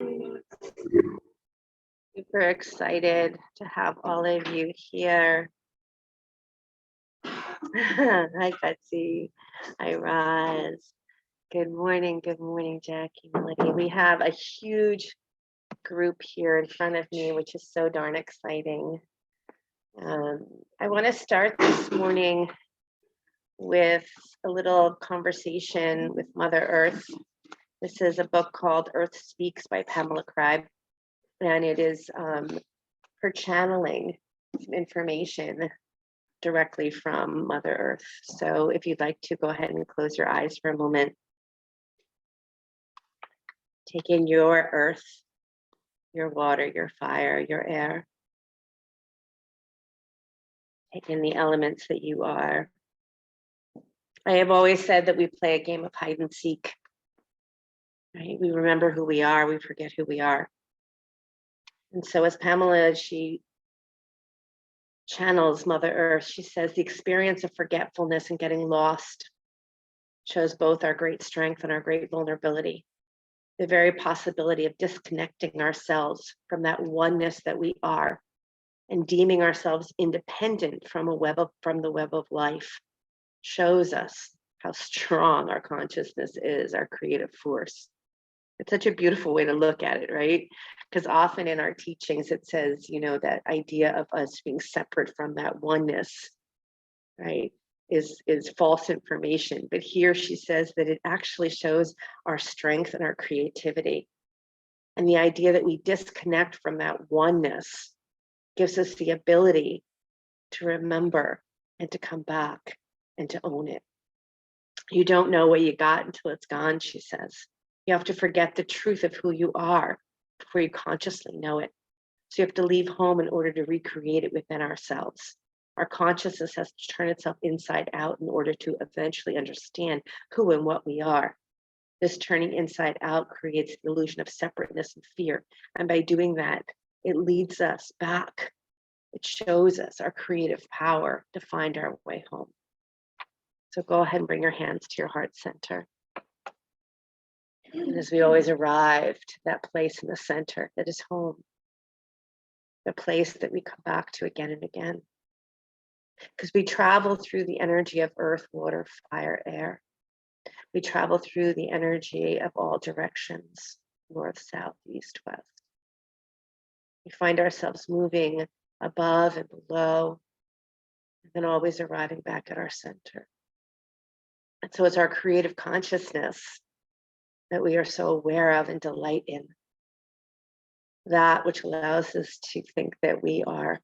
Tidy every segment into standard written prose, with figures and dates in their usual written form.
Super excited to have all of you here. Hi, Betsy. Hi, Roz. Good morning, Jackie, Melody. We have a huge group here in front of me, which is so darn exciting. I want to start this morning with a little conversation with Mother Earth. This is a book called Earth Speaks by Pamela Cribe, and it is her channeling some information directly from Mother Earth. So if you'd like to go ahead and close your eyes for a moment, take in your earth, your water, your fire, your air. Take in the elements that you are. I have always said that we play a game of hide and seek. Right? We remember who we are, we forget who we are. And so as Pamela, she channels Mother Earth, she says the experience of forgetfulness and getting lost shows both our great strength and our great vulnerability. The very possibility of disconnecting ourselves from that oneness that we are and deeming ourselves independent from the web of life shows us how strong our consciousness is, our creative force. It's such a beautiful way to look at it, right? Because often in our teachings, it says, that idea of us being separate from that oneness, right, is false information. But here she says that it actually shows our strength and our creativity. And the idea that we disconnect from that oneness gives us the ability to remember and to come back and to own it. You don't know what you got until it's gone, she says. You have to forget the truth of who you are before you consciously know it. So you have to leave home in order to recreate it within ourselves. Our consciousness has to turn itself inside out in order to eventually understand who and what we are. This turning inside out creates the illusion of separateness and fear. And by doing that, it leads us back. It shows us our creative power to find our way home. So go ahead and bring your hands to your heart center. And as we always arrive to that place in the center that is home, the place that we come back to again and again. Because we travel through the energy of earth, water, fire, air. We travel through the energy of all directions, north, south, east, west. We find ourselves moving above and below, and then always arriving back at our center. And so it's our creative consciousness that we are so aware of and delight in. That which allows us to think that we are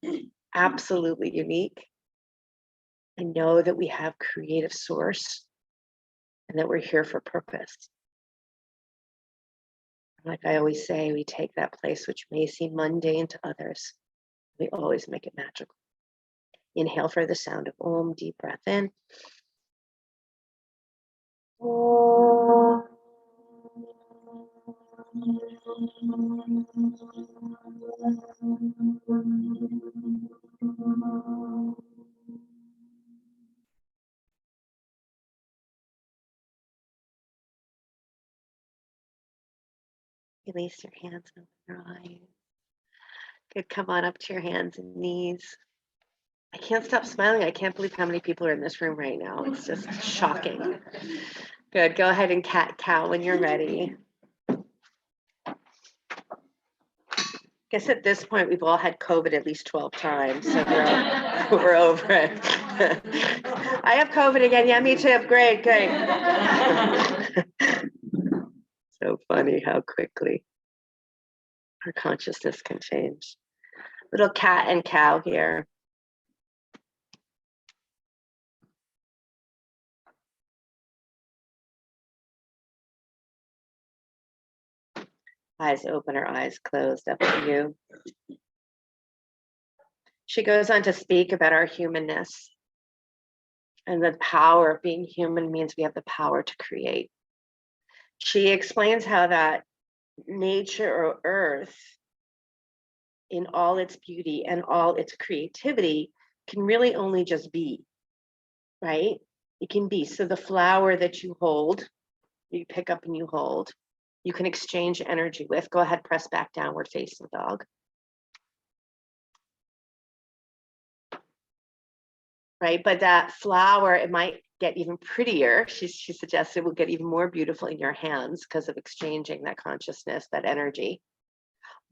absolutely unique and know that we have creative source and that we're here for purpose. Like I always say, we take that place which may seem mundane to others. We always make it magical. Inhale for the sound of Om, deep breath in. Release your hands and open your eyes. Good, come on up to your hands and knees. I can't stop smiling. I can't believe how many people are in this room right now. It's just shocking. Good, go ahead and cat-cow when you're ready. Guess at this point we've all had COVID at least 12 times, so we're over it. I have COVID again. Yeah, me too. Great, good. So funny how quickly our consciousness can change. Little cat and cow here. Eyes open or eyes closed, up to you. She goes on to speak about our humanness. And the power of being human means we have the power to create. She explains how that nature or earth, in all its beauty and all its creativity, can really only just be, right? It can be. So the flower that you hold, you pick up and you hold, you can exchange energy with. Go ahead, press back, downward facing dog. Right, but that flower, it might get even prettier. She suggests it will get even more beautiful in your hands because of exchanging that consciousness, that energy.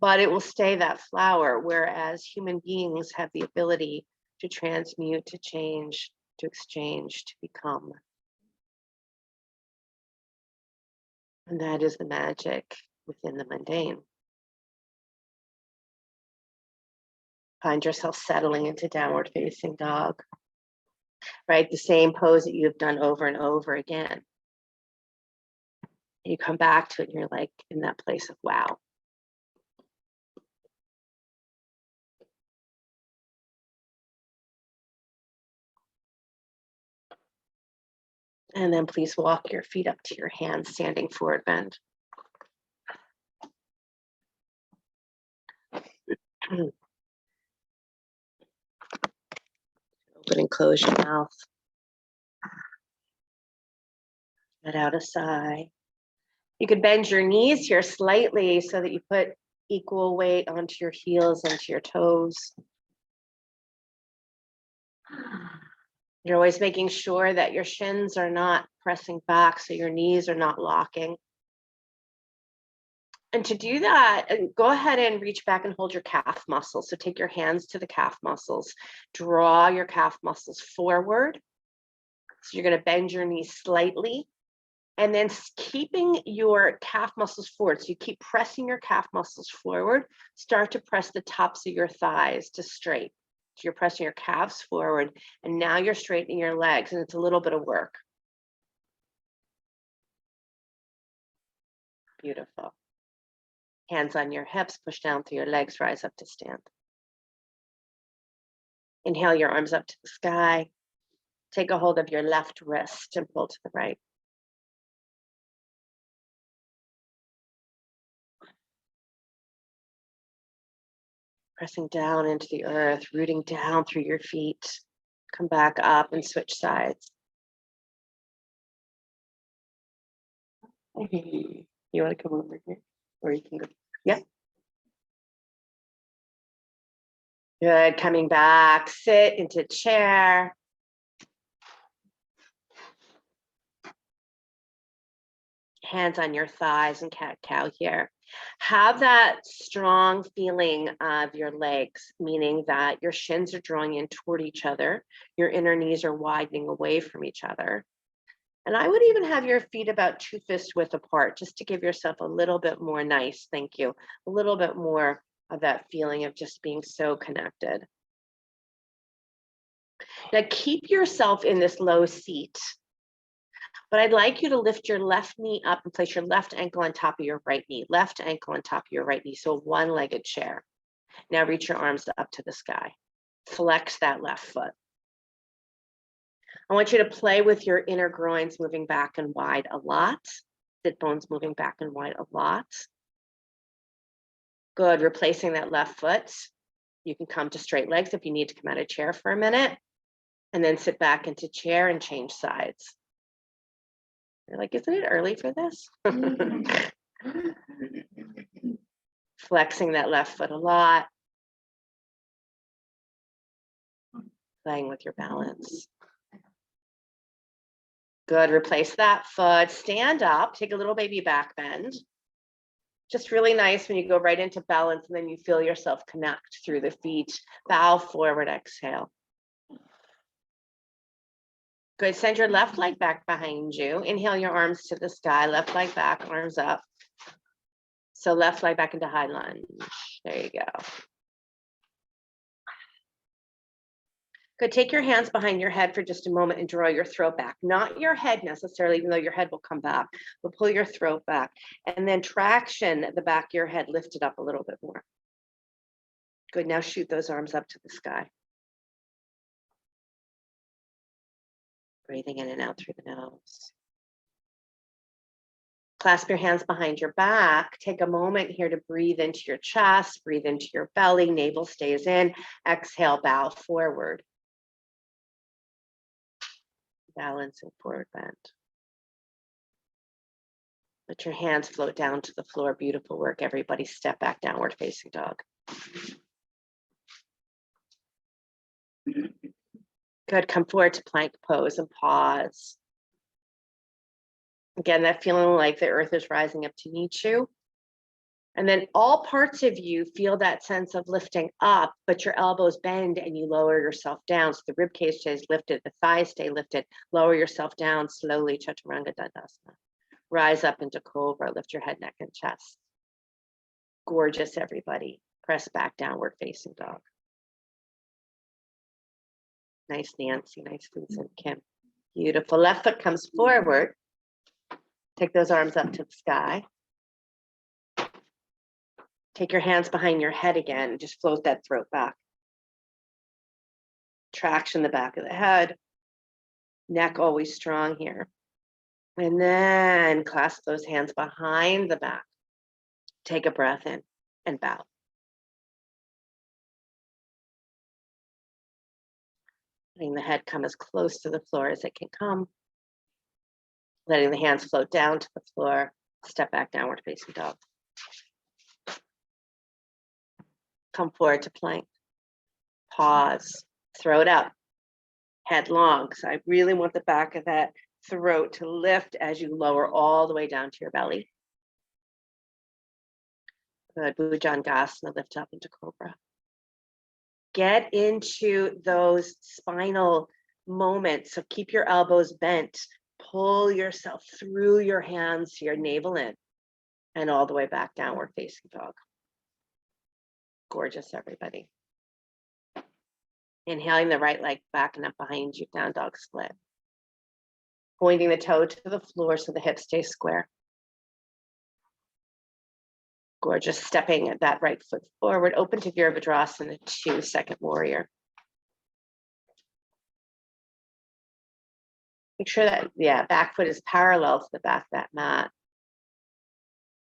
But it will stay that flower, whereas human beings have the ability to transmute, to change, to exchange, to become. And that is the magic within the mundane. Find yourself settling into downward facing dog, right? The same pose that you've done over and over again. You come back to it and you're like in that place of wow. And then please walk your feet up to your hands, standing forward bend. Open and close your mouth. Let out a sigh. You could bend your knees here slightly so that you put equal weight onto your heels and to your toes. You're always making sure that your shins are not pressing back so your knees are not locking. And to do that, go ahead and reach back and hold your calf muscles. So take your hands to the calf muscles. Draw your calf muscles forward. So you're going to bend your knees slightly. And then keeping your calf muscles forward. So you keep pressing your calf muscles forward. Start to press the tops of your thighs to straight. So you're pressing your calves forward. And now you're straightening your legs. And it's a little bit of work. Beautiful. Hands on your hips, push down through your legs, rise up to stand. Inhale your arms up to the sky. Take a hold of your left wrist and pull to the right. Pressing down into the earth, rooting down through your feet. Come back up and switch sides. You want to come over here? Or you can go. Yeah. Good. Coming back, sit into chair. Hands on your thighs and cat-cow here. Have that strong feeling of your legs, meaning that your shins are drawing in toward each other. Your inner knees are widening away from each other. And I would even have your feet about 2 fist width apart, just to give yourself a little bit more nice, thank you, a little bit more of that feeling of just being so connected. Now keep yourself in this low seat. But I'd like you to lift your left knee up and place your left ankle on top of your right knee, left ankle on top of your right knee. So one-legged chair. Now reach your arms up to the sky. Flex that left foot. I want you to play with your inner groins moving back and wide a lot. Sit bones moving back and wide a lot. Good, replacing that left foot. You can come to straight legs if you need to come out of chair for a minute. And then sit back into chair and change sides. You're like, isn't it early for this? Flexing that left foot a lot. Playing with your balance. Good, replace that foot. Stand up, take a little baby back bend. Just really nice when you go right into balance and then you feel yourself connect through the feet. Bow forward, exhale. Good, send your left leg back behind you. Inhale your arms to the sky, left leg back, arms up. So left leg back into high lunge. There you go. Good, take your hands behind your head for just a moment and draw your throat back. Not your head necessarily, even though your head will come back, but pull your throat back. And then traction the back of your head, lift it up a little bit more. Good, now shoot those arms up to the sky. Breathing in and out through the nose. Clasp your hands behind your back. Take a moment here to breathe into your chest, breathe into your belly, navel stays in. Exhale, bow forward. Balance and forward bend. Let your hands float down to the floor. Beautiful work. Everybody step back, downward facing dog. Good. Come forward to plank pose and pause. Again, that feeling like the earth is rising up to meet you. And then all parts of you feel that sense of lifting up, but your elbows bend and you lower yourself down. So the rib cage stays lifted, the thighs stay lifted. Lower yourself down slowly, Chaturanga Dandasana. Rise up into Cobra, lift your head, neck, and chest. Gorgeous, everybody. Press back, downward facing dog. Nice, Nancy. Nice, Vincent, Kim. Beautiful. Left foot comes forward. Take those arms up to the sky. Take your hands behind your head again. Just float that throat back. Traction the back of the head. Neck always strong here. And then clasp those hands behind the back. Take a breath in and bow. Letting the head come as close to the floor as it can come. Letting the hands float down to the floor. Step back, downward facing dog. Come forward to plank. Pause. Throat up. Head long. So I really want the back of that throat to lift as you lower all the way down to your belly. Good. Bhujangasana, lift up into Cobra. Get into those spinal moments. So keep your elbows bent. Pull yourself through your hands to your navel in and all the way back, downward facing dog. Gorgeous, everybody. Inhaling the right leg back and up behind you, down dog split. Pointing the toe to the floor so the hips stay square. Gorgeous. Stepping that right foot forward, open to Virabhadrasana 2, second warrior. Make sure that, back foot is parallel to the back of that mat.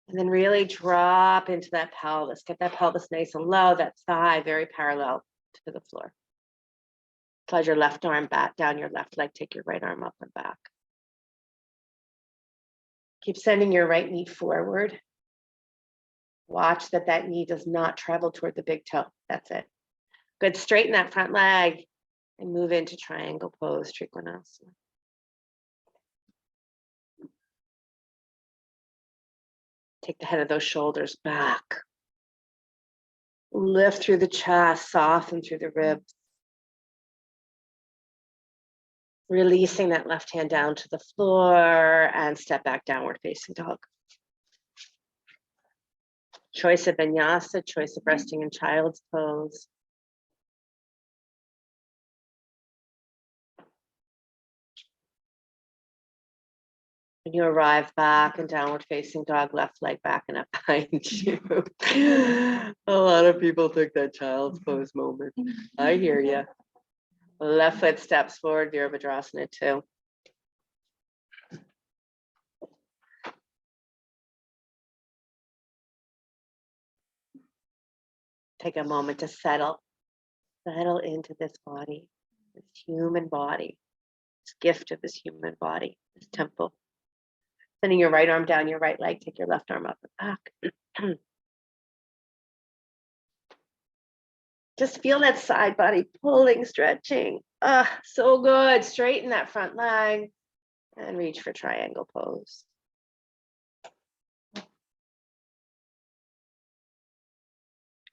And then really drop into that pelvis. Get that pelvis nice and low, that thigh very parallel to the floor. Slide your left arm back down your left leg. Take your right arm up and back. Keep sending your right knee forward. Watch that that knee does not travel toward the big toe. That's it. Good. Straighten that front leg and move into triangle pose, Trikonasana. Take the head of those shoulders back. Lift through the chest, soften through the ribs. Releasing that left hand down to the floor and step back, downward facing dog. Choice of vinyasa, choice of resting in child's pose. When you arrive back and downward facing dog, left leg back and up behind you. A lot of people took that child's pose moment. I hear you. Left foot steps forward, Virabhadrasana 2. Take a moment to settle into this body, this human body, this gift of this human body, this temple. Sending your right arm down your right leg, take your left arm up and back. Just feel that side body pulling, stretching. So good. Straighten that front leg and reach for triangle pose.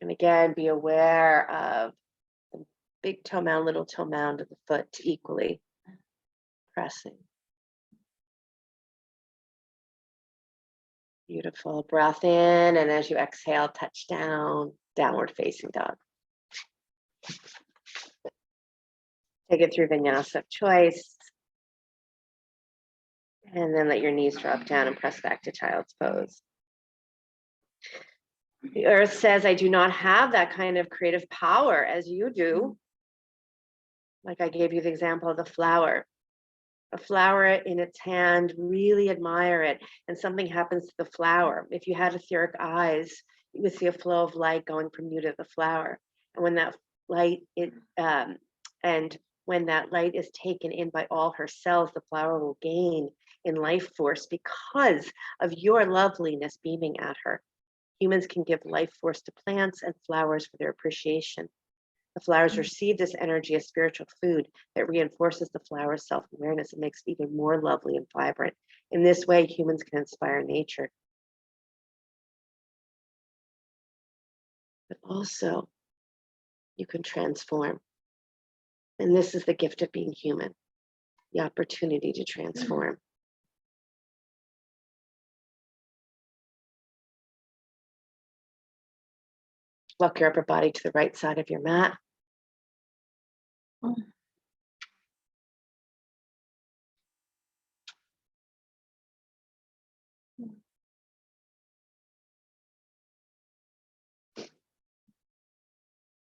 And again, be aware of the big toe mound, little toe mound of the foot equally pressing. Beautiful. Breath in, and as you exhale, touch down, downward facing dog. Take it through vinyasa of choice. And then let your knees drop down and press back to child's pose. The earth says, I do not have that kind of creative power as you do. Like I gave you the example of the flower. A flower in its hand, really admire it, and something happens to the flower. If you had etheric eyes, you would see a flow of light going from you to the flower. And when that light when that light is taken in by all her cells, the flower will gain in life force because of your loveliness beaming at her. Humans can give life force to plants and flowers for their appreciation. The flowers receive this energy as spiritual food that reinforces the flower's self-awareness and makes it even more lovely and vibrant. In this way, humans can inspire nature. But also, you can transform. And this is the gift of being human, the opportunity to transform. Walk your upper body to the right side of your mat.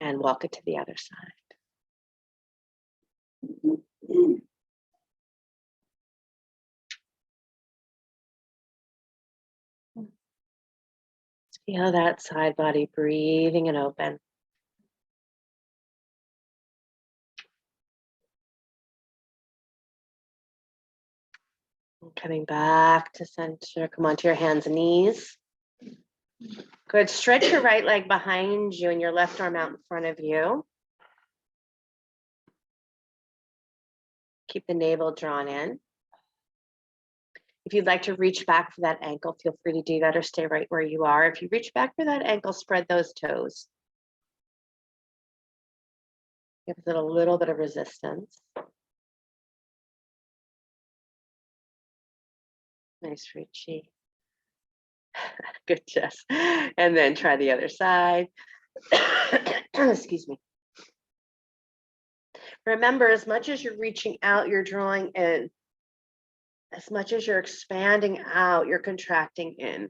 And walk it to the other side. Feel that side body breathing and open. Coming back to center. Come onto your hands and knees. Good. Stretch your right leg behind you and your left arm out in front of you. Keep the navel drawn in. If you'd like to reach back for that ankle, feel free to do that or stay right where you are. If you reach back for that ankle, spread those toes. Give it a little bit of resistance. Nice, Richie. Good, Jess. And then try the other side. Excuse me. Remember, as much as you're reaching out, you're drawing in. As much as you're expanding out, you're contracting in.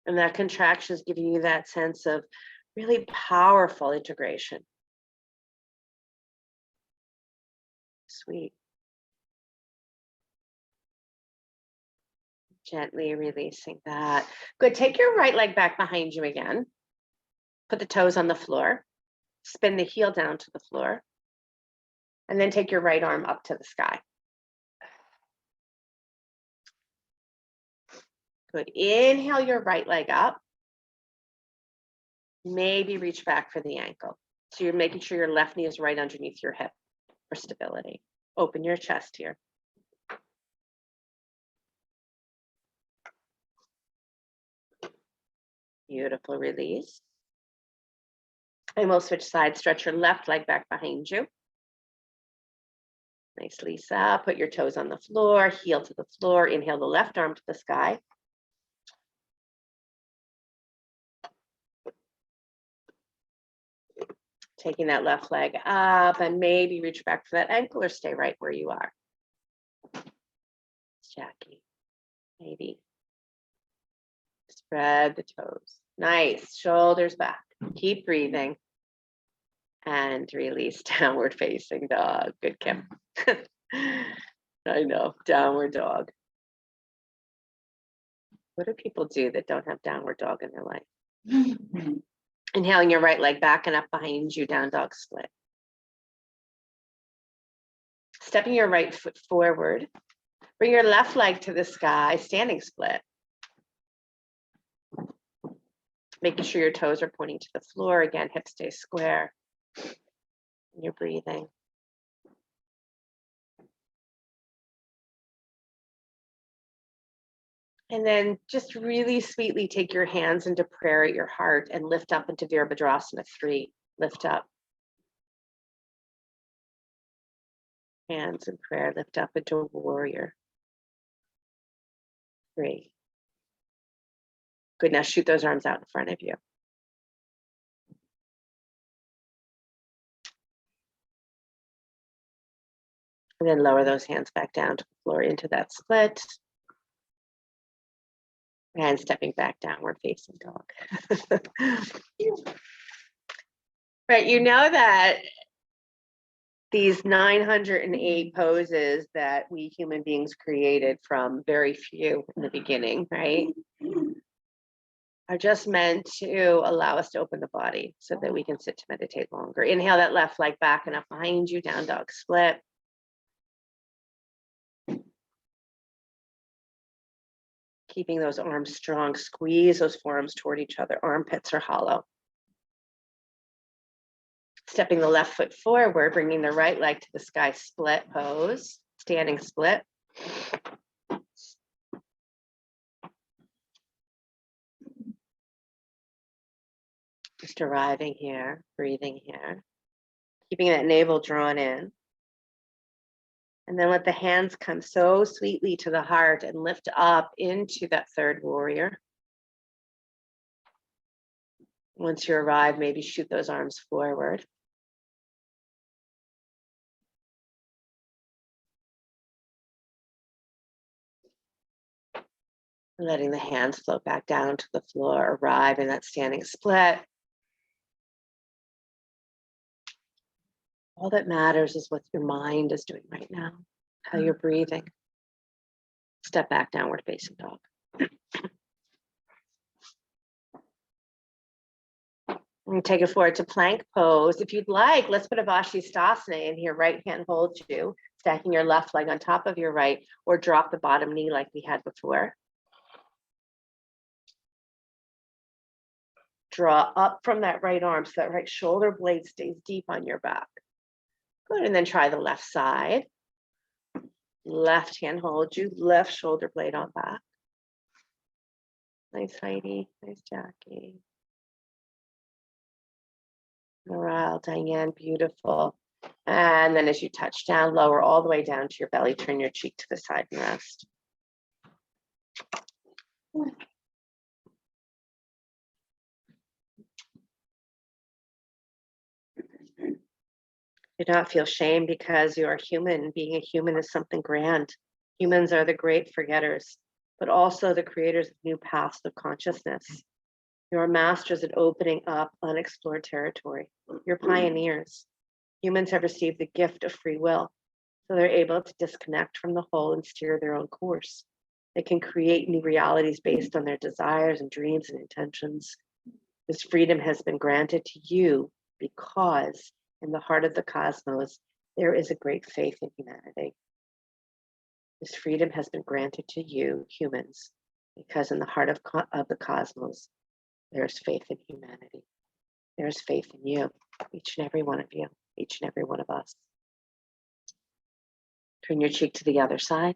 And that contraction is giving you that sense of really powerful integration. Sweet. Gently releasing that. Good. Take your right leg back behind you again. Put the toes on the floor. Spin the heel down to the floor. And then take your right arm up to the sky. Good. Inhale your right leg up. Maybe reach back for the ankle. So you're making sure your left knee is right underneath your hip for stability. Open your chest here. Beautiful release. And we'll switch sides. Stretch your left leg back behind you. Nice, Lisa. Put your toes on the floor, heel to the floor. Inhale the left arm to the sky. Taking that left leg up and maybe reach back for that ankle or stay right where you are. Jackie, maybe. Spread the toes. Nice, shoulders back. Keep breathing. And release, downward facing dog. Good, Kim. I know, downward dog. What do people do that don't have downward dog in their life? Inhaling your right leg back and up behind you, down dog split. Stepping your right foot forward. Bring your left leg to the sky, standing split. Making sure your toes are pointing to the floor. Again, hips stay square. And you're breathing. And then just really sweetly take your hands into prayer at your heart and lift up into Virabhadrasana 3. Lift up. Hands in prayer, lift up into warrior 3. Good, now shoot those arms out in front of you. And then lower those hands back down to the floor into that split. And stepping back, downward facing dog. Right, you know that these 908 poses that we human beings created from very few in the beginning, right, are just meant to allow us to open the body so that we can sit to meditate longer. Inhale that left leg back and up behind you, down dog split. Keeping those arms strong, squeeze those forearms toward each other. Armpits are hollow. Stepping the left foot forward, bringing the right leg to the sky, split pose, standing split. Just arriving here, breathing here, keeping that navel drawn in. And then let the hands come so sweetly to the heart and lift up into that third warrior. Once you arrive, maybe shoot those arms forward. Letting the hands float back down to the floor, arrive in that standing split. All that matters is what your mind is doing right now, how you're breathing. Step back, downward facing dog. And take it forward to plank pose. If you'd like, let's put a Vashisthasana in here. Right hand holds you, stacking your left leg on top of your right, or drop the bottom knee like we had before. Draw up from that right arm so that right shoulder blade stays deep on your back. Good, and then try the left side. Left hand holds you, left shoulder blade on back. Nice Heidi, nice Jackie. Morale, Diane, beautiful. And then as you touch down, lower all the way down to your belly, turn your cheek to the side and rest. Do not feel shame because you are human. Being a human is something grand. Humans are the great forgetters, but also the creators of new paths of consciousness. You're masters at opening up unexplored territory. You're pioneers. Humans have received the gift of free will, so they're able to disconnect from the whole and steer their own course. They can create new realities based on their desires and dreams and intentions. This freedom has been granted to you because in the heart of the cosmos, there is a great faith in humanity. This freedom has been granted to you, humans, because in the heart of the cosmos, there's faith in humanity. There's faith in you, each and every one of you, each and every one of us. Turn your cheek to the other side.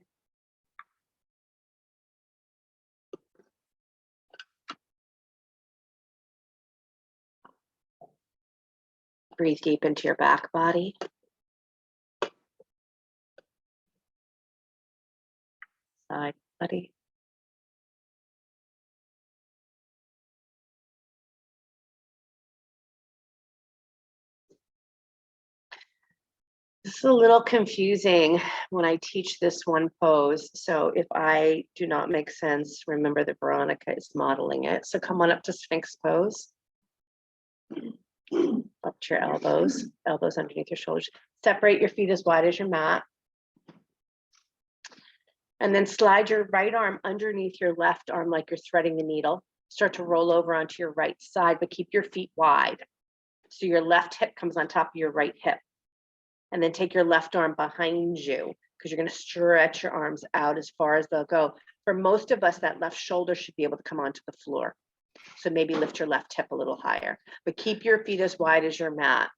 Breathe deep into your back body. Side body. This is a little confusing when I teach this one pose. So if I do not make sense, remember that Veronica is modeling it. So come on up to Sphinx pose. Up to your elbows, elbows underneath your shoulders. Separate your feet as wide as your mat. And then slide your right arm underneath your left arm like you're threading the needle. Start to roll over onto your right side, but keep your feet wide. So your left hip comes on top of your right hip. And then take your left arm behind you because you're going to stretch your arms out as far as they'll go. For most of us, that left shoulder should be able to come onto the floor. So maybe lift your left hip a little higher, but keep your feet as wide as your mat.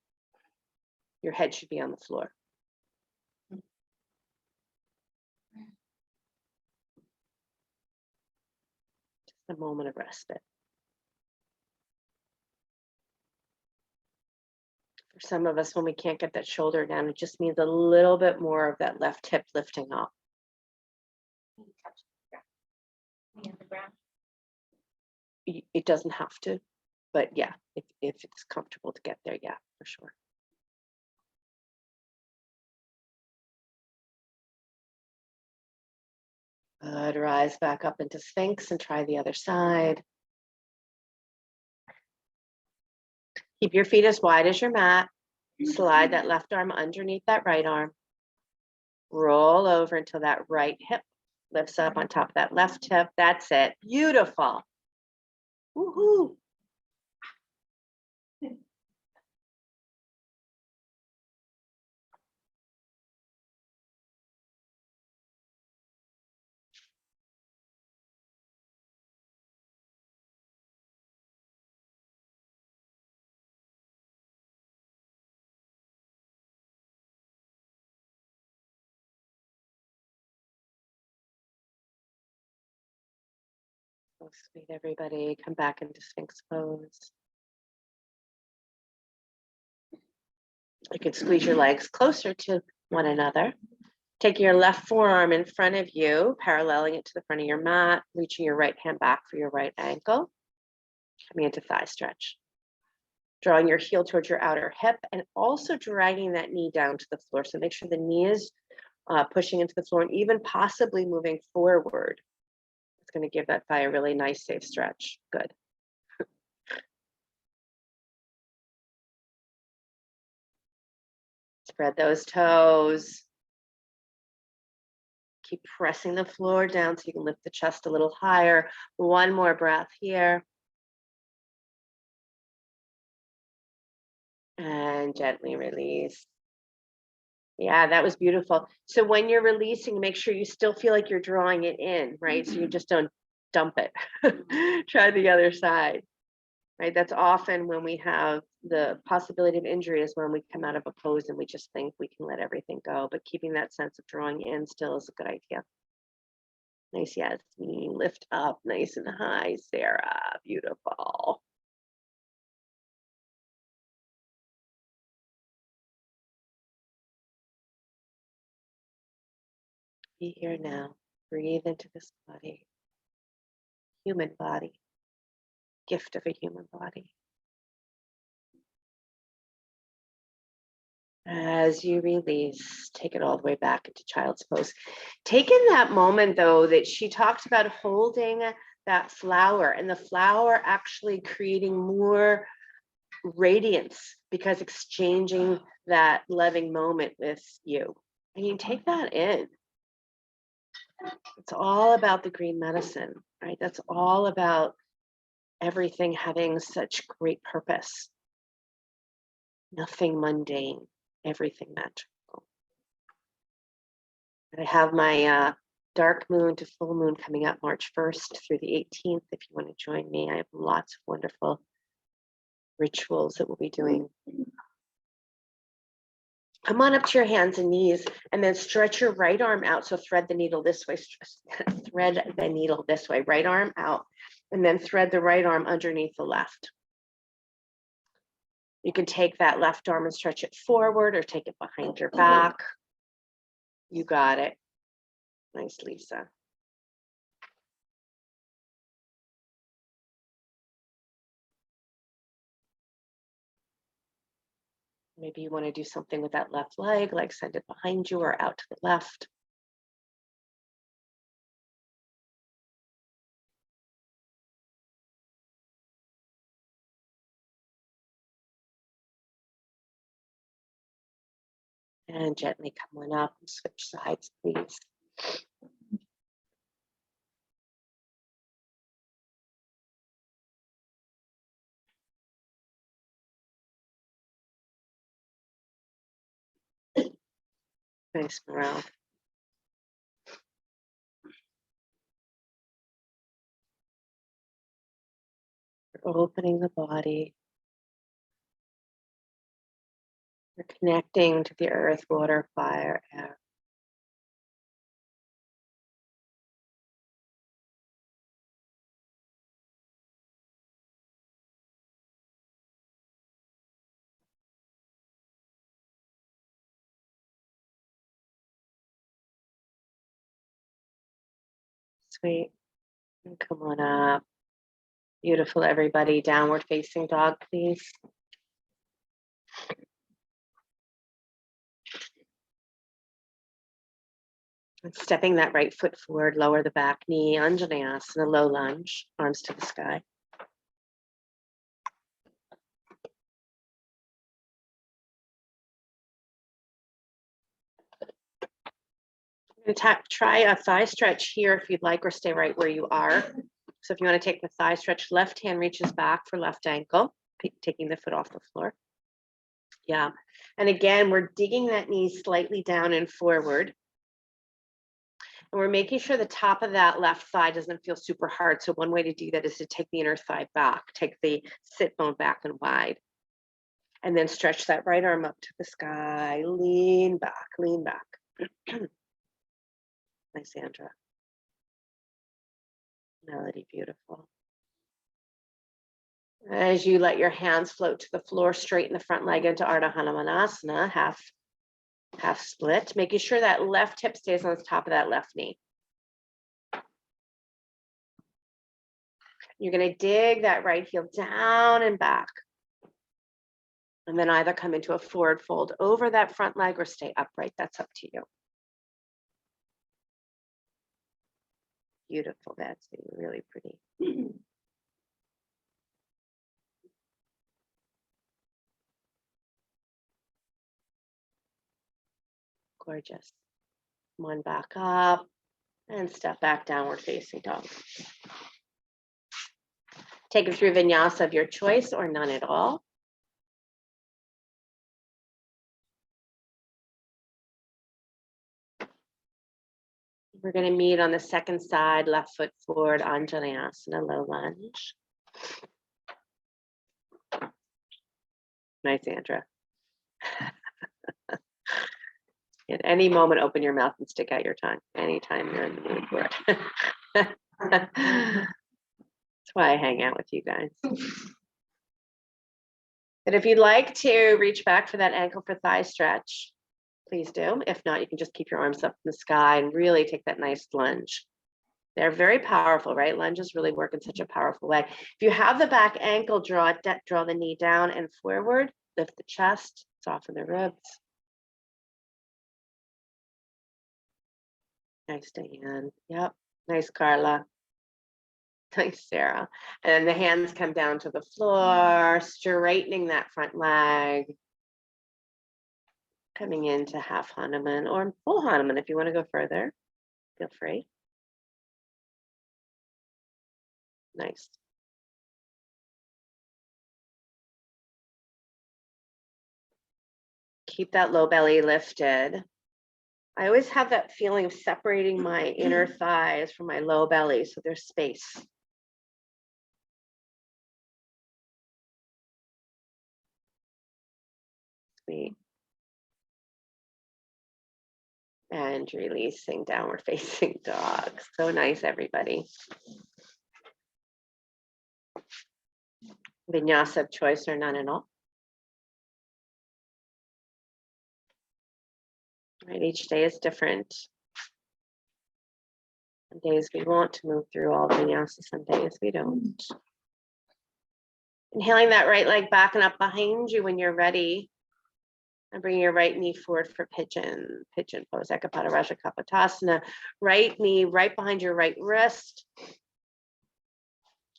Your head should be on the floor. Just a moment of respite. For some of us, when we can't get that shoulder down, it just means a little bit more of that left hip lifting up. It doesn't have to, but yeah, if it's comfortable to get there, yeah, for sure. Good, rise back up into Sphinx and try the other side. Keep your feet as wide as your mat. Slide that left arm underneath that right arm. Roll over until that right hip lifts up on top of that left hip. That's it. Beautiful. Woohoo. Oh, sweet, everybody. Come back into Sphinx pose. You can squeeze your legs closer to one another. Take your left forearm in front of you, paralleling it to the front of your mat, reaching your right hand back for your right ankle. Coming into thigh stretch. Drawing your heel towards your outer hip and also dragging that knee down to the floor. So make sure the knee is pushing into the floor and even possibly moving forward. It's going to give that thigh a really nice, safe stretch. Good. Spread those toes. Keep pressing the floor down so you can lift the chest a little higher. One more breath here. And gently release. Yeah, that was beautiful. So when you're releasing, make sure you still feel like you're drawing it in, right? So you just don't dump it. Try the other side, right? That's often when we have the possibility of injury is when we come out of a pose and we just think we can let everything go. But keeping that sense of drawing in still is a good idea. Nice, Yasmin. Lift up nice and high, Sarah. Beautiful. Be here now. Breathe into this body. Human body. Gift of a human body. As you release, take it all the way back into child's pose. Take in that moment, though, that she talked about holding that flower and the flower actually creating more radiance because exchanging that loving moment with you. And you take that in. It's all about the green medicine, right? That's all about everything having such great purpose. Nothing mundane, everything magical. And I have my dark moon to full moon coming up March 1st through the 18th. If you want to join me, I have lots of wonderful rituals that we'll be doing. Come on up to your hands and knees and then stretch your right arm out. So thread the needle this way, thread the needle this way, right arm out, and then thread the right arm underneath the left. You can take that left arm and stretch it forward or take it behind your back. You got it. Nice, Lisa. Maybe you want to do something with that left leg, like send it behind you or out to the left. And gently come on up and switch sides, please. Nice, Morale. You're opening the body. You're connecting to the earth, water, fire, air. Sweet. And come on up. Beautiful, everybody. Downward facing dog, please. And stepping that right foot forward, lower the back knee, Anjaneyasana, low lunge, arms to the sky. And try a thigh stretch here if you'd like, or stay right where you are. So if you want to take the thigh stretch, left hand reaches back for left ankle, taking the foot off the floor. Yeah. And again, we're digging that knee slightly down and forward. And we're making sure the top of that left thigh doesn't feel super hard. So one way to do that is to take the inner thigh back, take the sit bone back and wide. And then stretch that right arm up to the sky, lean back, lean back. Nice, Sandra. Melody, beautiful. As you let your hands float to the floor, straighten the front leg into Ardha Hanumanasana, half split, making sure that left hip stays on the top of that left knee. You're going to dig that right heel down and back. And then either come into a forward fold over that front leg or stay upright. That's up to you. Beautiful, Betsy, really pretty. Gorgeous. One back up and step back, downward facing dog. Take it through vinyasa of your choice or none at all. We're going to meet on the second side, left foot forward, Anjaneyasana, low lunge. Nice, Andra. At any moment, open your mouth and stick out your tongue. Anytime you're in the mood for it. That's why I hang out with you guys. But if you'd like to reach back for that ankle for thigh stretch, please do. If not, you can just keep your arms up in the sky and really take that nice lunge. They're very powerful, right? Lunges really work in such a powerful way. If you have the back ankle, draw the knee down and forward, lift the chest, soften the ribs. Nice, Diane. Yep. Nice, Carla. Nice, Sarah. And then the hands come down to the floor, straightening that front leg. Coming into half Hanuman or full Hanuman if you want to go further. Feel free. Nice. Keep that low belly lifted. I always have that feeling of separating my inner thighs from my low belly, so there's space. Sweet. And releasing downward facing dog. So nice, everybody. Vinyasa of choice or none at all. Right, each day is different. Some days we want to move through all vinyasa, some days we don't. Inhaling that right leg back and up behind you when you're ready. And bring your right knee forward for pigeon pose, Ekapada Raja Kapotasana. Right knee right behind your right wrist.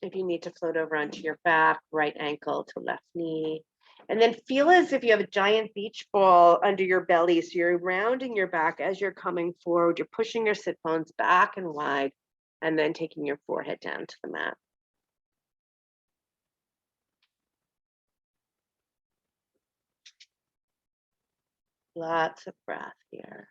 If you need to float over onto your back, right ankle to left knee. And then feel as if you have a giant beach ball under your belly. So you're rounding your back as you're coming forward. You're pushing your sit bones back and wide, and then taking your forehead down to the mat. Lots of breath here.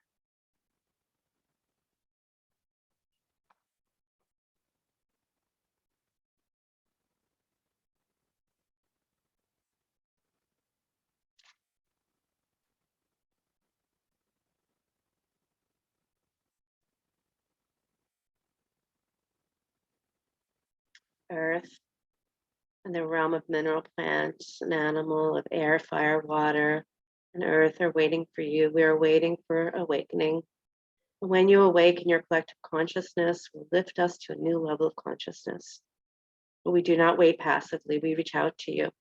Earth and the realm of mineral plants and animal, of air, fire, water, and earth are waiting for you. We are waiting for awakening. When you awaken, your collective consciousness will lift us to a new level of consciousness. But we do not wait passively, we reach out to you.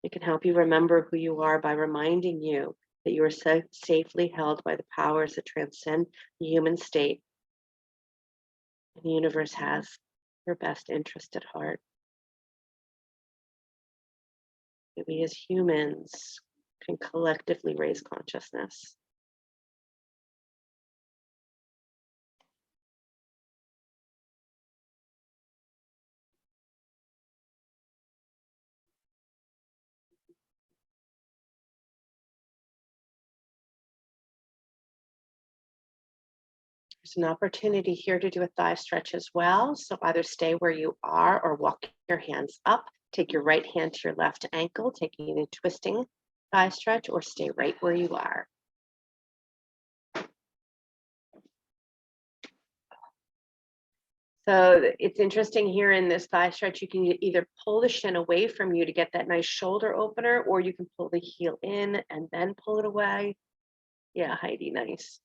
We can help you remember who you are by reminding you that you are safely held by the powers that transcend the human state. And the universe has your best interest at heart. That we as humans can collectively raise consciousness. There's an opportunity here to do a thigh stretch as well. So either stay where you are or walk your hands up. Take your right hand to your left ankle, taking a twisting thigh stretch, or stay right where you are. So it's interesting here in this thigh stretch, you can either pull the shin away from you to get that nice shoulder opener, or you can pull the heel in and then pull it away. Yeah, Heidi, nice.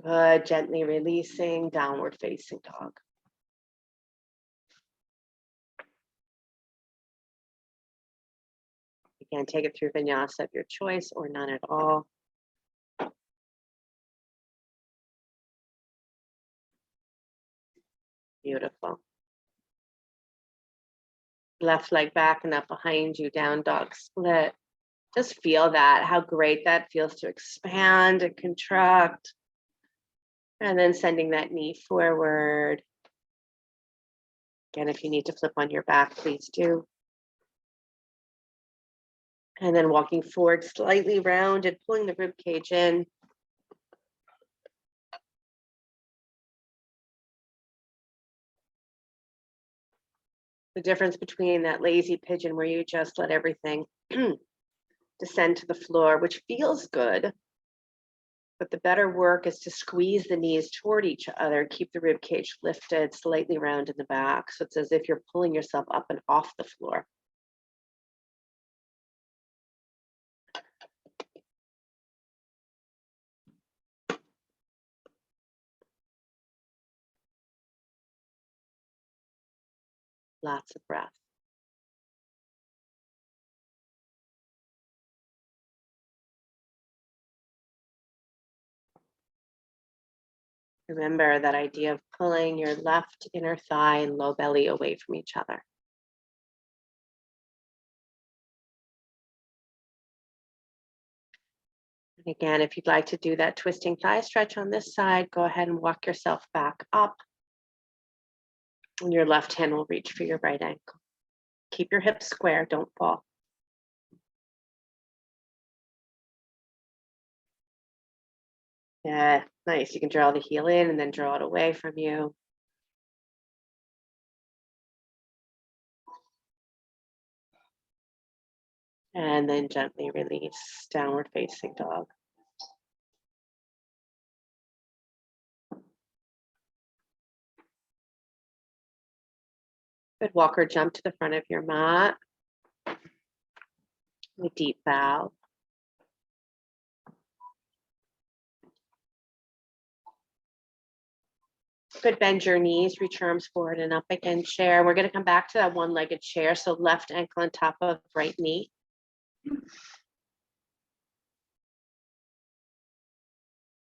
Good, gently releasing, downward facing dog. Again, take it through vinyasa of your choice or none at all. Beautiful. Left leg back and up behind you, down dog split. Just feel that, how great that feels to expand and contract. And then sending that knee forward. Again, if you need to flip on your back, please do. And then walking forward, slightly rounded, pulling the rib cage in. The difference between that lazy pigeon where you just let everything descend to the floor, which feels good, but the better work is to squeeze the knees toward each other, keep the rib cage lifted, slightly round in the back. So it's as if you're pulling yourself up and off the floor. Lots of breath. Remember that idea of pulling your left inner thigh and low belly away from each other. And again, if you'd like to do that twisting thigh stretch on this side, go ahead and walk yourself back up. And your left hand will reach for your right ankle. Keep your hips square, don't fall. Yeah, nice. You can draw the heel in and then draw it away from you. And then gently release, downward facing dog. Good, walk or jump to the front of your mat. A deep bow. Good, bend your knees, reach your arms forward and up again, chair. We're gonna come back to that one-legged chair. So left ankle on top of right knee.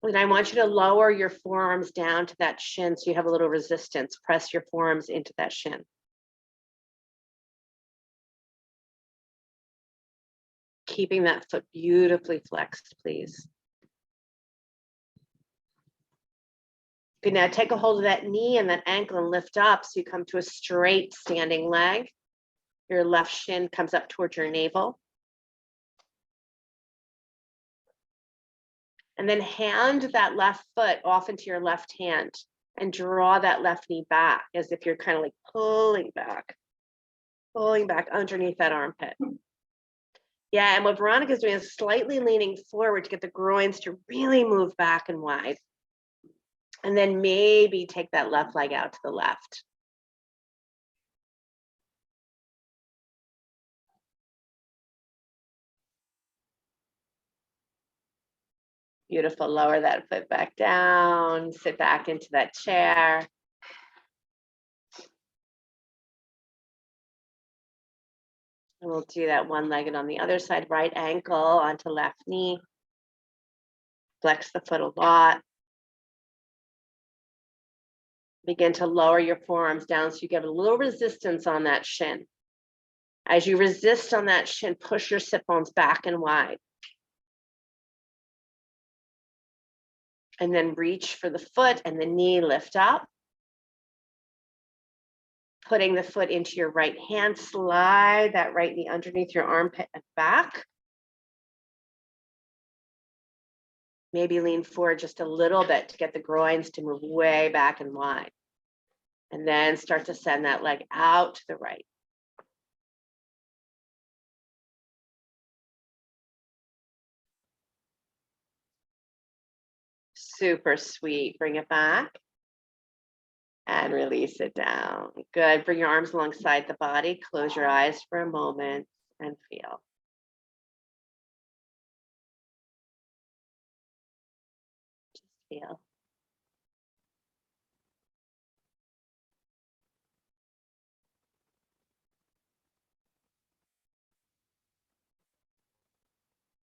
And I want you to lower your forearms down to that shin so you have a little resistance. Press your forearms into that shin. Keeping that foot beautifully flexed, please. Okay, now take a hold of that knee and that ankle and lift up so you come to a straight standing leg. Your left shin comes up towards your navel. And then hand that left foot off into your left hand and draw that left knee back as if you're kind of like pulling back underneath that armpit. Yeah, and what Veronica is doing is slightly leaning forward to get the groins to really move back and wide. And then maybe take that left leg out to the left. Beautiful, lower that foot back down, sit back into that chair. And we'll do that one-legged on the other side, right ankle onto left knee. Flex the foot a lot. Begin to lower your forearms down so you get a little resistance on that shin. As you resist on that shin, push your sit bones back and wide. And then reach for the foot and the knee, lift up. Putting the foot into your right hand, slide that right knee underneath your armpit and back. Maybe lean forward just a little bit to get the groins to move way back and wide. And then start to send that leg out to the right. Super sweet. Bring it back. And release it down. Good. Bring your arms alongside the body. Close your eyes for a moment and feel. Just feel.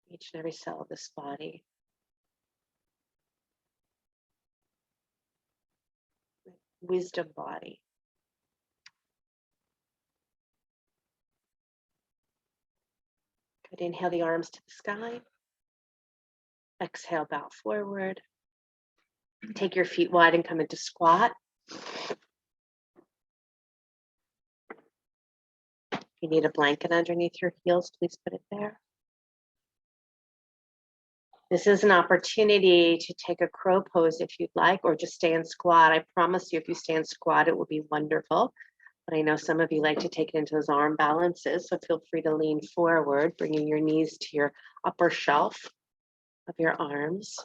Each and every cell of this body. Wisdom body. Good. Inhale the arms to the sky. Exhale, bow forward. Take your feet wide and come into squat. If you need a blanket underneath your heels, please put it there. This is an opportunity to take a crow pose if you'd like, or just stay in squat. I promise you, if you stay in squat, it will be wonderful. But I know some of you like to take it into those arm balances, so feel free to lean forward, bringing your knees to your upper shelf of your arms,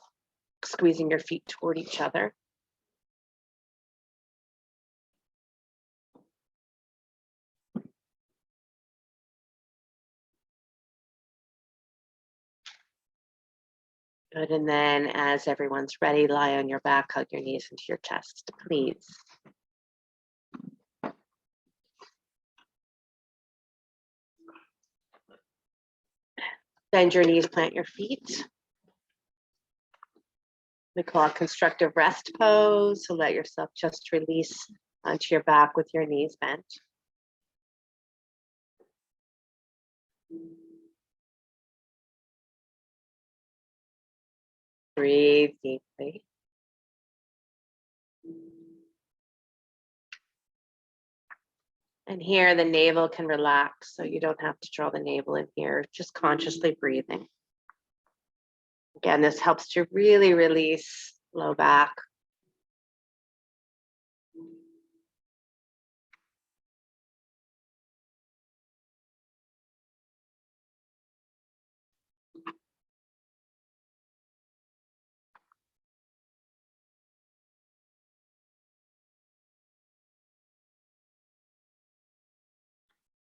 squeezing your feet toward each other. Good, and then as everyone's ready, lie on your back, hug your knees into your chest, please. Bend your knees, plant your feet. We call it constructive rest pose, so let yourself just release onto your back with your knees bent. Breathe deeply. And here the navel can relax, so you don't have to draw the navel in here, just consciously breathing. Again, this helps to really release low back.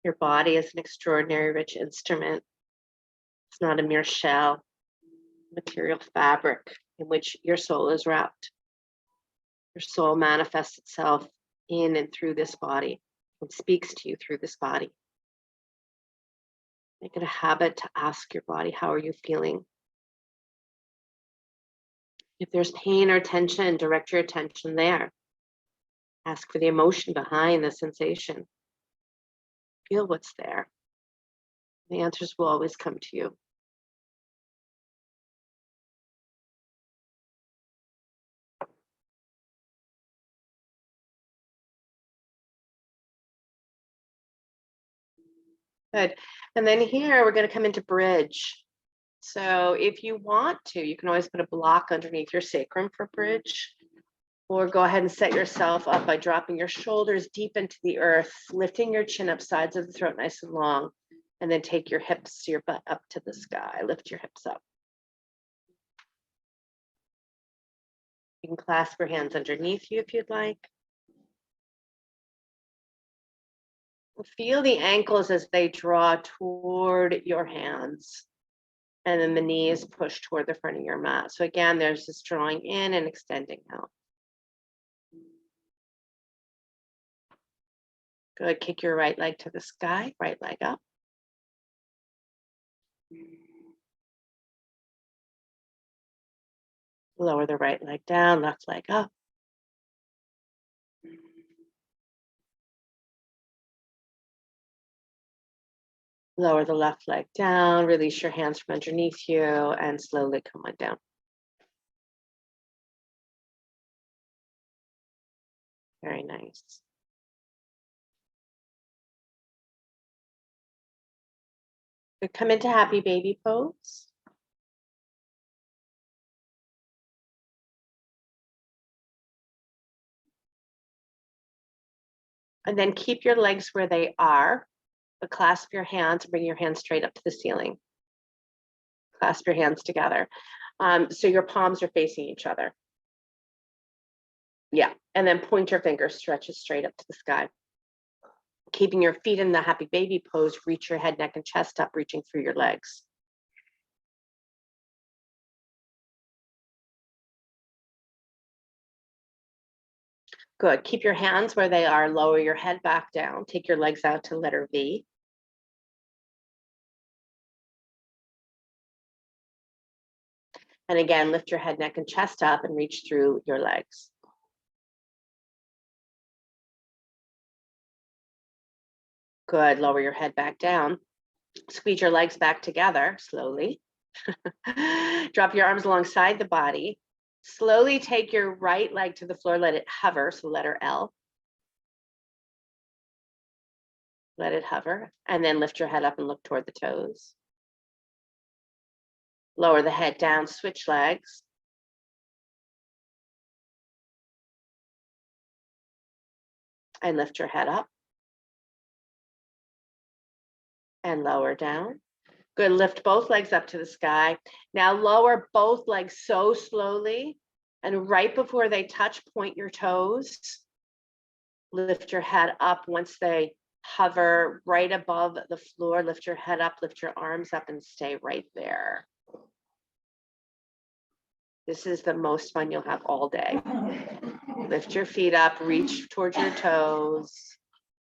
Your body is an extraordinary rich instrument. It's not a mere shell, material fabric in which your soul is wrapped. Your soul manifests itself in and through this body and speaks to you through this body. Make it a habit to ask your body, how are you feeling? If there's pain or tension, direct your attention there. Ask for the emotion behind the sensation. Feel what's there. The answers will always come to you. Good. And then here we're going to come into bridge. So if you want to, you can always put a block underneath your sacrum for bridge, or go ahead and set yourself up by dropping your shoulders deep into the earth, lifting your chin up, sides of the throat nice and long, and then take your hips, your butt up to the sky. Lift your hips up. You can clasp your hands underneath you if you'd like. Feel the ankles as they draw toward your hands, and then the knees push toward the front of your mat. So again, there's this drawing in and extending out. Good. Kick your right leg to the sky, right leg up. Lower the right leg down, left leg up. Lower the left leg down, release your hands from underneath you, and slowly come on down. Very nice. Good. Come into happy baby pose. And then keep your legs where they are, but clasp your hands and bring your hands straight up to the ceiling. Clasp your hands together. So your palms are facing each other. Yeah, and then point your finger, stretches straight up to the sky. Keeping your feet in the happy baby pose, reach your head, neck, and chest up, reaching through your legs. Good. Keep your hands where they are. Lower your head back down. Take your legs out to letter V. And again, lift your head, neck, and chest up and reach through your legs. Good. Lower your head back down. Squeeze your legs back together slowly. Drop your arms alongside the body. Slowly take your right leg to the floor. Let it hover. So letter L. Let it hover. And then lift your head up and look toward the toes. Lower the head down. Switch legs. And lift your head up. And lower down. Good. Lift both legs up to the sky. Now lower both legs so slowly. And right before they touch, point your toes. Lift your head up. Once they hover right above the floor, lift your head up, lift your arms up, and stay right there. This is the most fun you'll have all day. Lift your feet up, reach towards your toes.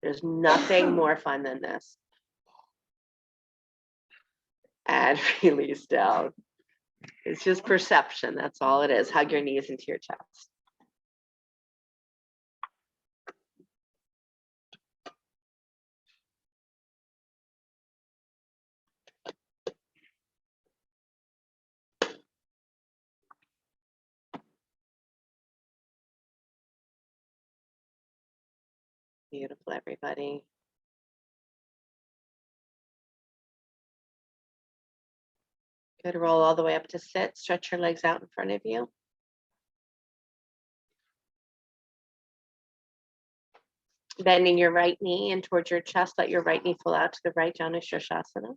There's nothing more fun than this. And release down. It's just perception. That's all it is. Hug your knees into your chest. Beautiful, everybody. Good. Roll all the way up to sit. Stretch your legs out in front of you. Bending your right knee in towards your chest. Let your right knee fall out to the right, Janu Shirshasana.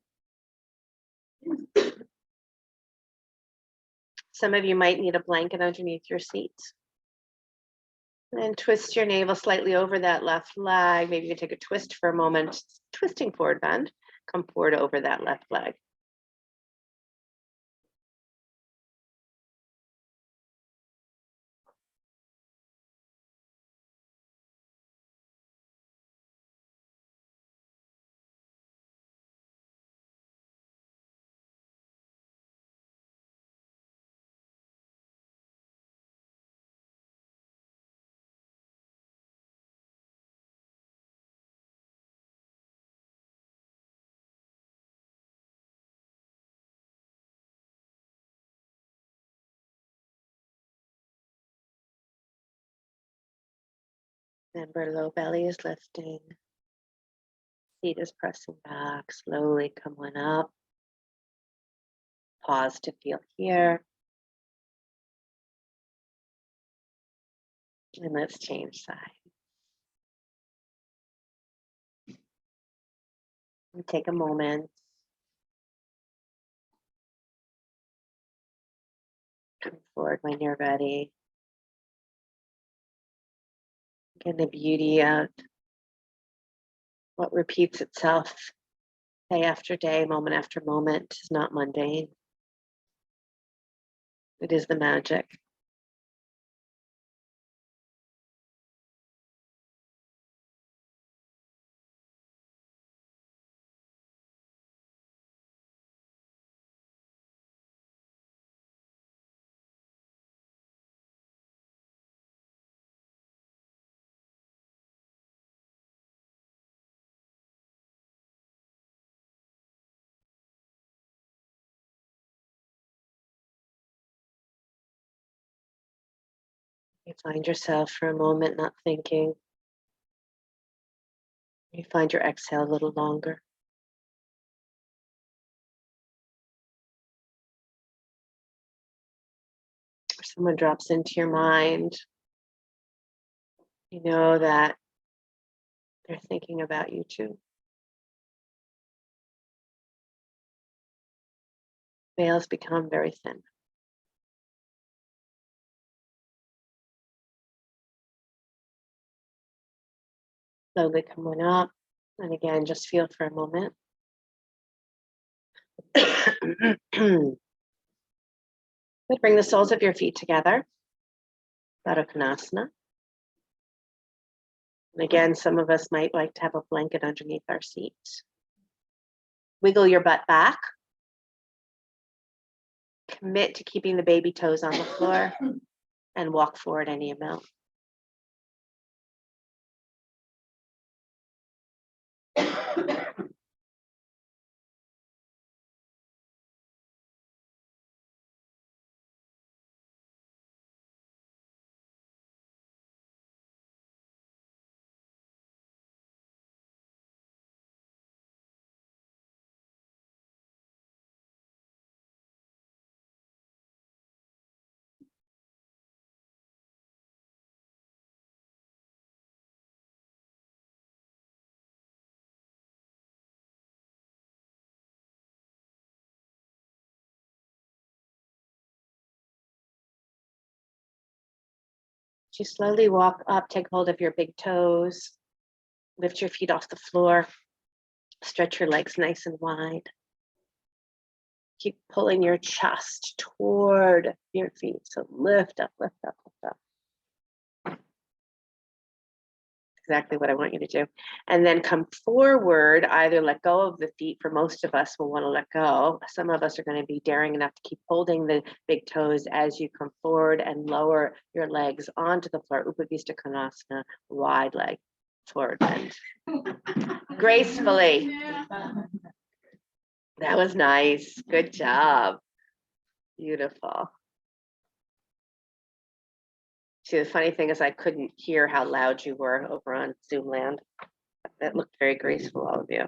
Some of you might need a blanket underneath your seat. And twist your navel slightly over that left leg. Maybe you can take a twist for a moment. Twisting forward bend. Come forward over that left leg. Remember, low belly is lifting. Seat is pressing back. Slowly come on up. Pause to feel here. And let's change side. And take a moment. Come forward when you're ready. Again, the beauty of what repeats itself day after day, moment after moment is not mundane. It is the magic. You find yourself for a moment not thinking. You find your exhale a little longer. Or someone drops into your mind. You know that they're thinking about you too. Veils become very thin. Slowly coming up. And again, just feel for a moment. Good. Bring the soles of your feet together. Veronica. And again, some of us might like to have a blanket underneath our seat. Wiggle your butt back. Commit to keeping the baby toes on the floor and walk forward any amount. You slowly walk up, take hold of your big toes, lift your feet off the floor, stretch your legs nice and wide. Keep pulling your chest toward your feet. So lift up, lift up, lift up. Exactly what I want you to do. And then come forward, either let go of the feet. For most of us, we'll want to let go. Some of us are going to be daring enough to keep holding the big toes as you come forward and lower your legs onto the floor. Upavista Konasana, wide leg, forward bend. Gracefully. That was nice. Good job. Beautiful. See, the funny thing is I couldn't hear how loud you were over on Zoom land. That looked very graceful, all of you.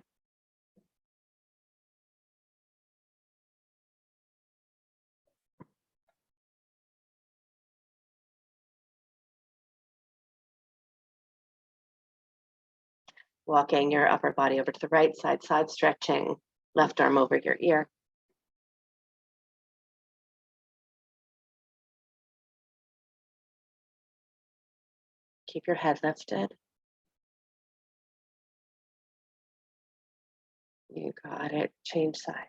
Walking your upper body over to the right side, side stretching, left arm over your ear. Keep your head lifted. You got it. Change sides.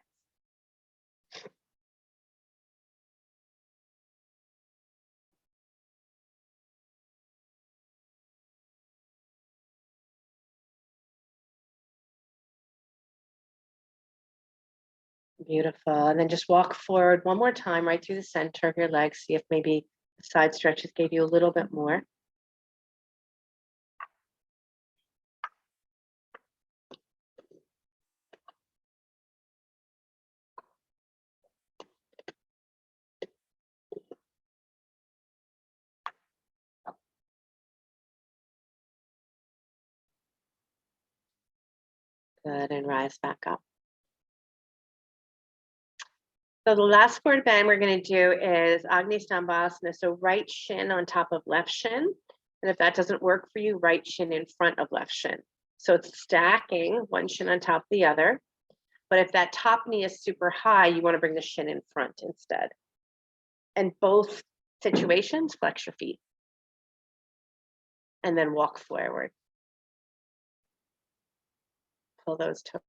Beautiful. And then just walk forward one more time, right through the center of your legs. See if maybe the side stretches gave you a little bit more. Good, and rise back up. So the last forward bend we're going to do is Agni Stambhasana. So right shin on top of left shin. And if that doesn't work for you, right shin in front of left shin. So it's stacking one shin on top of the other. But if that top knee is super high, you want to bring the shin in front instead. And both situations, flex your feet. And then walk forward. Pull those toes.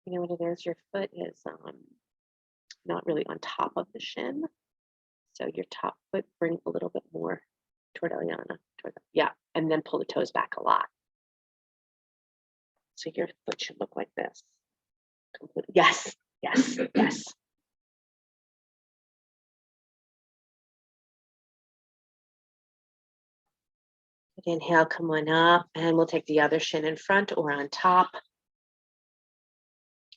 You know what it is? Your foot is not really on top of the shin. So your top foot, bring a little bit more toward Eliana. Yeah, and then pull the toes back a lot. So your foot should look like this. Yes, yes, yes. Inhale, come on up, and we'll take the other shin in front or on top.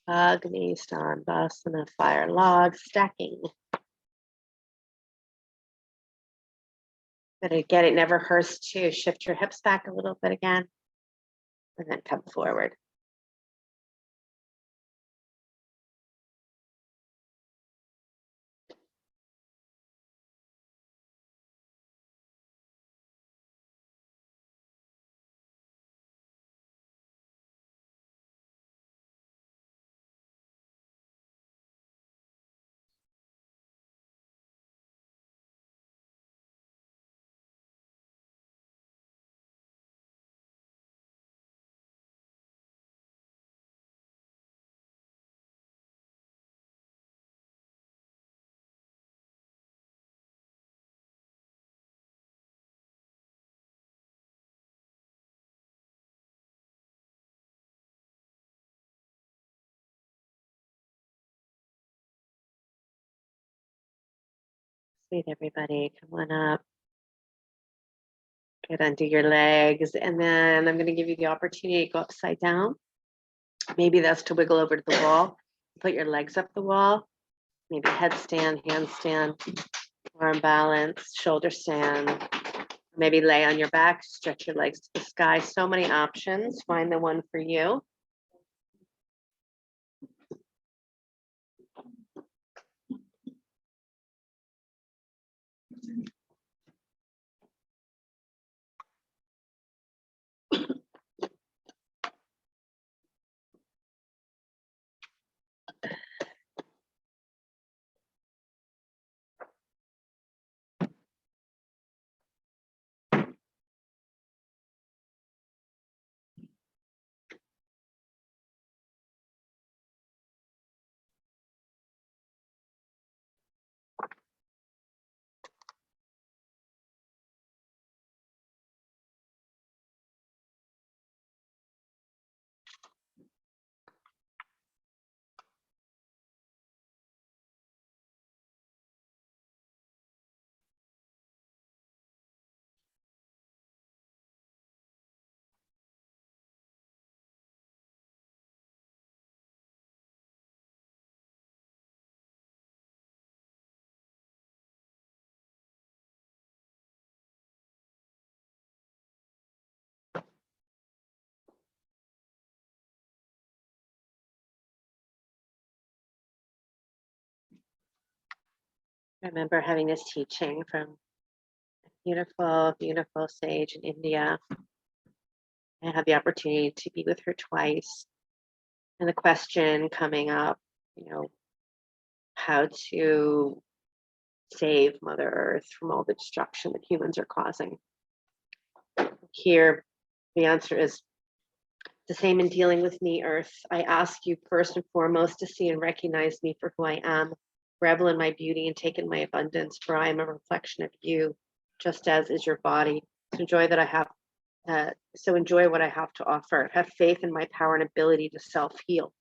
Agni Stambhasana, fire log, stacking. But again, it never hurts to shift your hips back a little bit again, and then come forward. Breathe, everybody. Come on up. Get under your legs. And then I'm going to give you the opportunity to go upside down. Maybe that's to wiggle over to the wall. Put your legs up the wall. Maybe headstand, handstand, arm balance, shoulder stand. Maybe lay on your back, stretch your legs to the sky. So many options. Find the one for you. I remember having this teaching from a beautiful, beautiful sage in India. I had the opportunity to be with her twice. And the question coming up, how to save Mother Earth from all the destruction that humans are causing. Here, the answer is the same in dealing with me, Earth. I ask you first and foremost to see and recognize me for who I am, revel in my beauty and take in my abundance, for I am a reflection of you, just as is your body. So enjoy what I have to offer. Have faith in my power and ability to self-heal.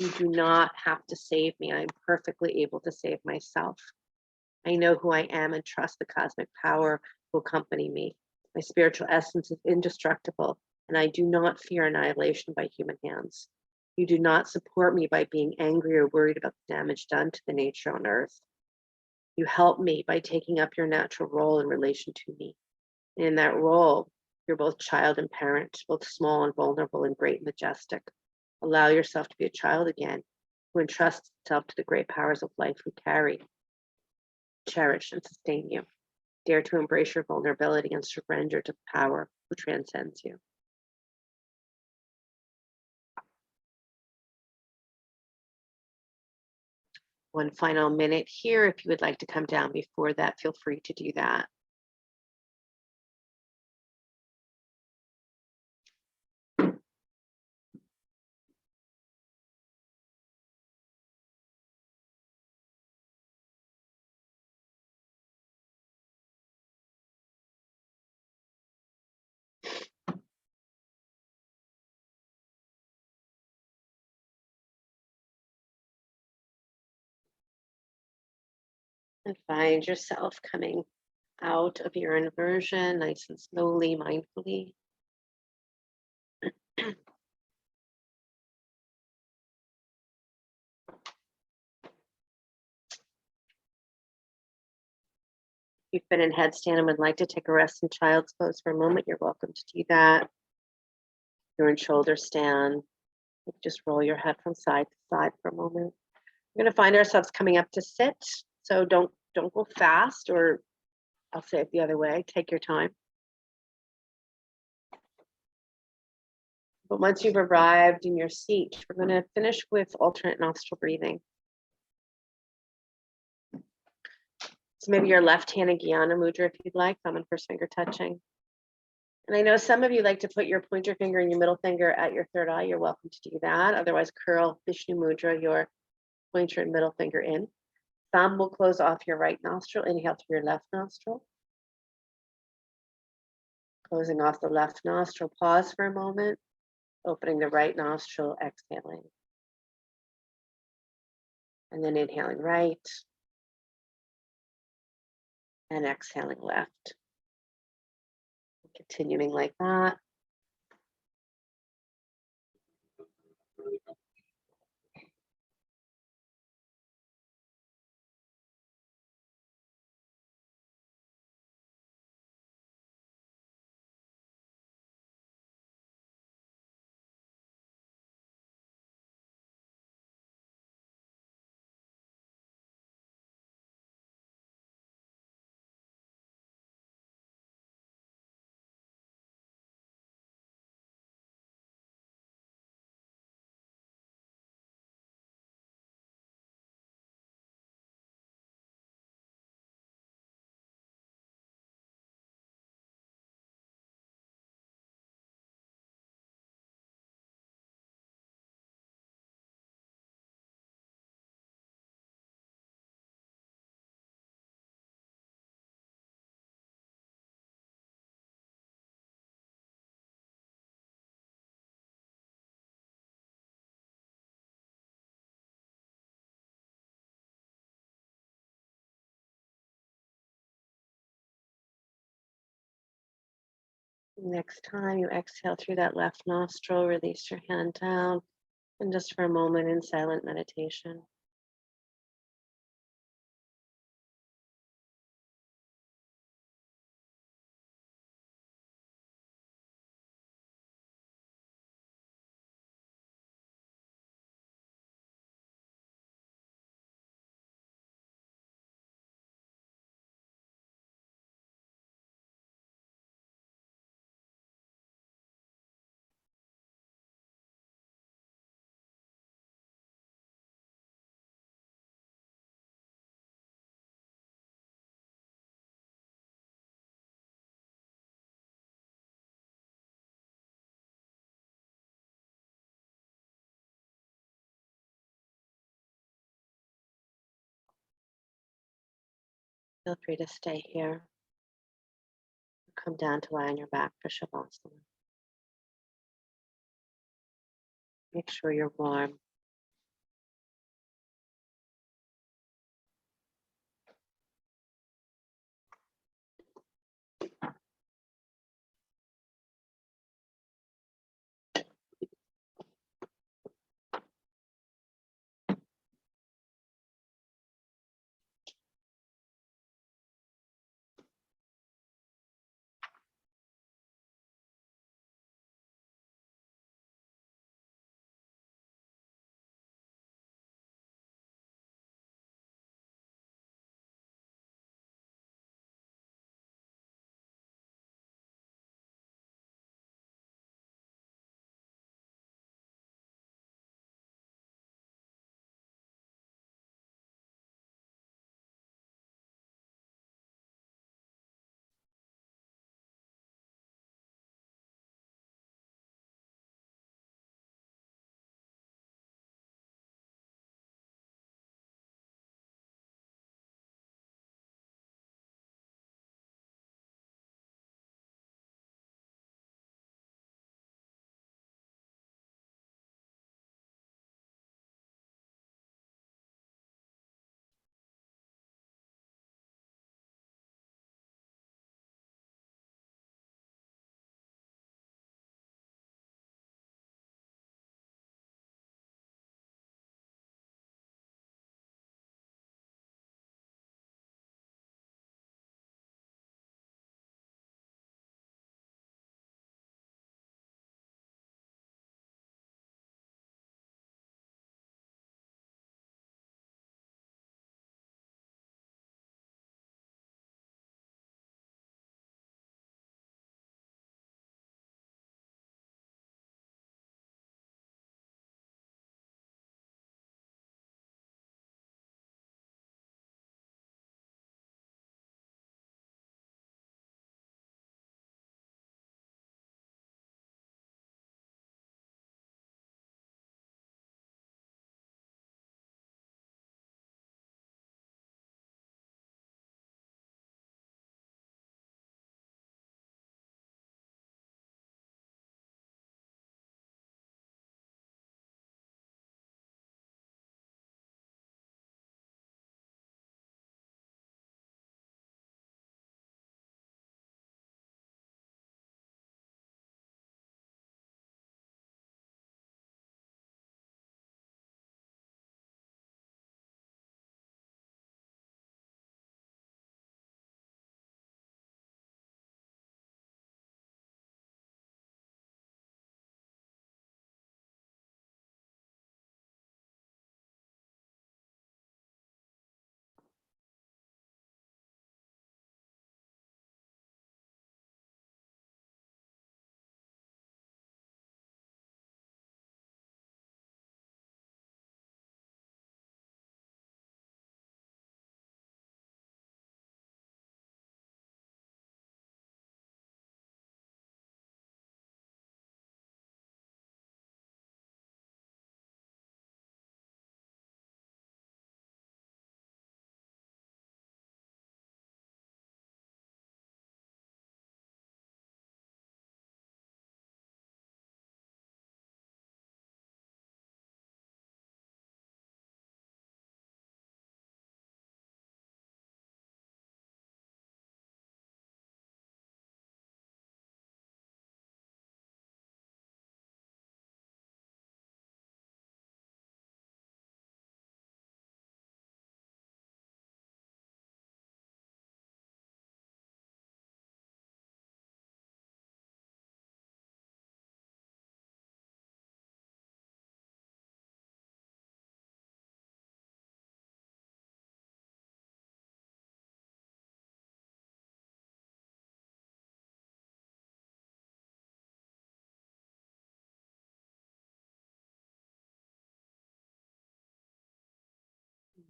You do not have to save me. I am perfectly able to save myself. I know who I am and trust the cosmic power will accompany me. My spiritual essence is indestructible, and I do not fear annihilation by human hands. You do not support me by being angry or worried about the damage done to the nature on earth. You help me by taking up your natural role in relation to me. And in that role, you're both child and parent, both small and vulnerable and great and majestic. Allow yourself to be a child again, who entrusts itself to the great powers of life who carry, cherish, and sustain you. Dare to embrace your vulnerability and surrender to the power who transcends you. One final minute here. If you would like to come down before that, feel free to do that. And find yourself coming out of your inversion nice and slowly, mindfully. If you've been in headstand and would like to take a rest in child's pose for a moment, you're welcome to do that. If you're in shoulder stand, you can just roll your head from side to side for a moment. We're going to find ourselves coming up to sit. So don't go fast, or I'll say it the other way, take your time. But once you've arrived in your seat, we're going to finish with alternate nostril breathing. So maybe your left hand in Jnana Mudra if you'd like, thumb and first finger touching. And I know some of you like to put your pointer finger and your middle finger at your third eye. You're welcome to do that. Otherwise, curl Vishnu Mudra, your pointer and middle finger in. Thumb will close off your right nostril. Inhale through your left nostril. Closing off the left nostril. Pause for a moment. Opening the right nostril, exhaling. And then inhaling right. and exhaling left. Continuing like that. Next time you exhale through that left nostril, release your hand down, and just for a moment in silent meditation. Feel free to stay here. Come down to lie on your back for Shavasana. Make sure you're warm.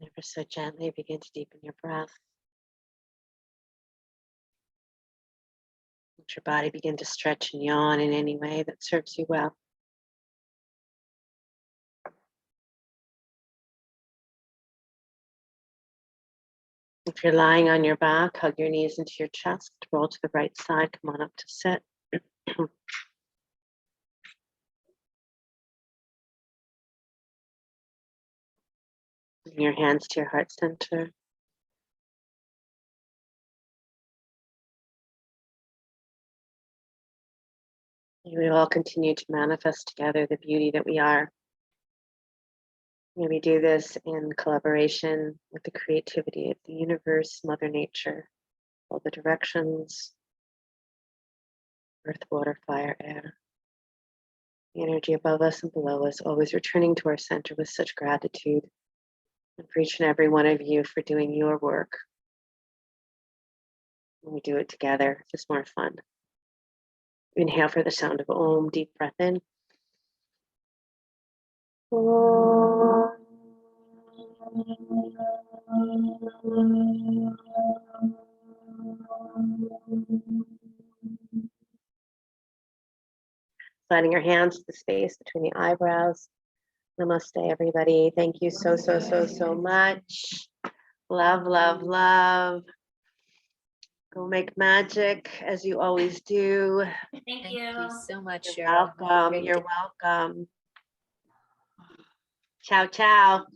Ever so gently begin to deepen your breath. Let your body begin to stretch and yawn in any way that serves you well. If you're lying on your back, hug your knees into your chest, roll to the right side, come on up to sit. Bring your hands to your heart center. May we all continue to manifest together the beauty that we are. May we do this in collaboration with the creativity of the universe, Mother Nature, all the directions, earth, water, fire, air. The energy above us and below us, always returning to our center with such gratitude. And for each and every one of you for doing your work. When we do it together, it's just more fun. Inhale for the sound of Om, deep breath in. Om. Sliding your hands to the space between the eyebrows. Namaste, everybody. Thank you so much. Love, love, love. Go make magic as you always do. Thank you so much, You're Sheryl. welcome. You're welcome. Ciao, ciao.